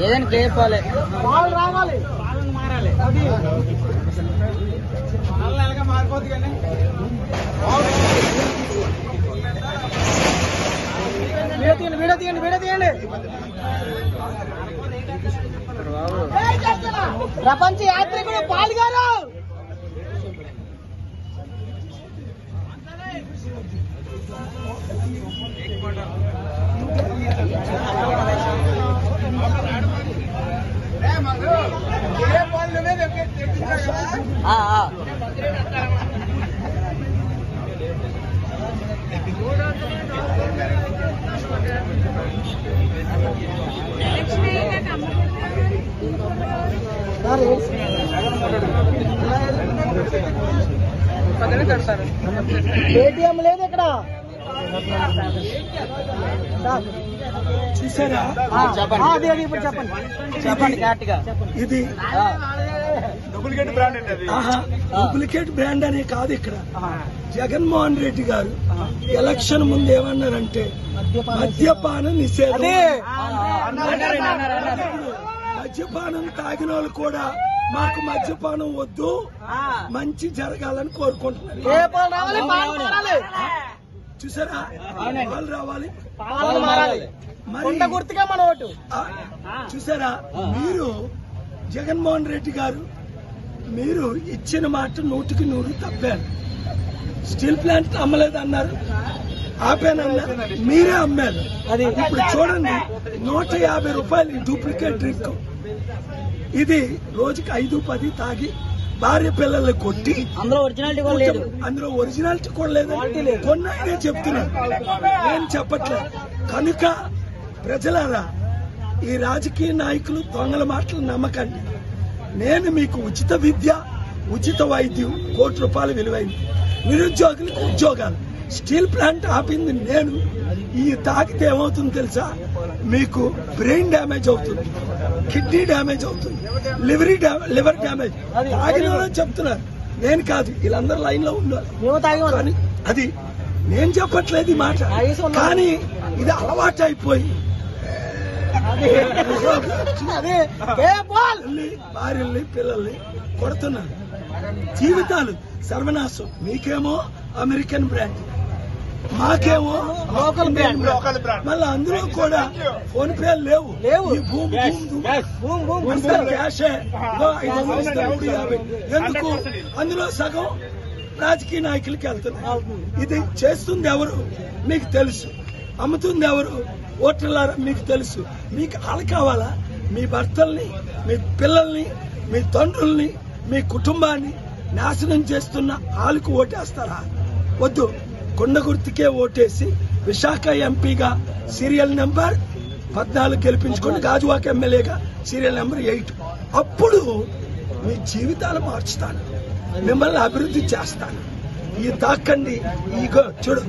ఏదైనా కేపాలి పాలు రావాలి మారాలి అది మారిపోద్ది కానీ వీడియో తీయండి ప్రపంచ యాత్రికుడు పాల్గొరు ఏటీఎం లేదు ఇక్కడ చూసారా? అది ఇప్పుడు చెప్పండి గట్టిగా. ఇది డూప్లికేట్ బ్రాండ్ అండి. అది డూప్లికేట్ బ్రాండ్ అనే కాదు. ఇక్కడ జగన్మోహన్ రెడ్డి గారు ఎలక్షన్ ముందు ఏమన్నారంటే మద్యపాన నిషేధం. మద్యపానం తాగిన వాళ్ళు కూడా మాకు మద్యపానం వద్దు, మంచి జరగాలని కోరుకుంటున్నారు. చూసారా? పాలు రావాలి, గుర్తుగా మన ఓటు. చూసారా? మీరు జగన్మోహన్ రెడ్డి గారు మీరు ఇచ్చిన మాట 100కి 100 తప్పారు. స్టీల్ ప్లాంట్ అమ్మలేదన్నారు, ఆపానన్నారు, మీరే అమ్మారు. ఇప్పుడు చూడండి 150 రూపాయలు డూప్లికేట్ డ్రింక్. ఇది రోజుకి 5-10 తాగి భార్య పిల్లల్ని కొట్టి అందులో ఒరిజినాలిటీ కూడా లేదు. కొన్నాయనే చెప్తున్నాను, నేను చెప్పట్లేదు. కనుక ప్రజలారా, ఈ రాజకీయ నాయకులు దొంగల మాటలు నమ్మకండి. నేను మీకు ఉచిత విద్య, ఉచిత వైద్యం, ₹1 విలువైంది, నిరుద్యోగులకు ఉద్యోగాలు, స్టీల్ ప్లాంట్ ఆపింది నేను. ఈ తాకితే ఏమవుతుంది తెలుసా? మీకు బ్రెయిన్ డ్యామేజ్ అవుతుంది, కిడ్నీ డ్యామేజ్ అవుతుంది, లివర్ డ్యామేజ్. తాగిన వాళ్ళని చెప్తున్నారు, నేను కాదు. వీళ్ళందరూ లైన్ లో ఉన్నారు. అది నేను చెప్పట్లేదు ఈ మాట, కానీ ఇది అలవాటు అయిపోయి భార్యల్ని పిల్లల్ని కొడుతున్నారు. జీవితాలు సర్వనాశం. మీకేమో అమెరికన్ బ్రాండ్, మాకేమో లోకల్ బ్రాండ్. మళ్ళీ అందులో కూడా ఫోన్ పే లేవు. క్యాషే 550. ఎందుకు? అందులో సగం రాజకీయ నాయకులకి వెళ్తున్నారు. ఇది చేస్తుంది ఎవరు మీకు తెలుసు, అమ్ముతుంది ఎవరు ఓటర్లారా మీకు తెలుసు. మీకు ఆలు కావాలా? మీ భర్తల్ని, మీ పిల్లల్ని, మీ తండ్రుల్ని, మీ కుటుంబాన్ని నాశనం చేస్తున్న ఆలుకు ఓటేస్తారా? వద్దు. కొండ గుర్తుకే ఓటేసి విశాఖ ఎంపీగా సీరియల్ నెంబర్ 14 గెలిపించుకొని గాజువాక ఎమ్మెల్యేగా సీరియల్ నెంబర్ 8. అప్పుడు మీ జీవితాలు మార్చుతాను, మిమ్మల్ని అభివృద్ధి చేస్తాను. ఈ తాకండి. ఈగో చూడు.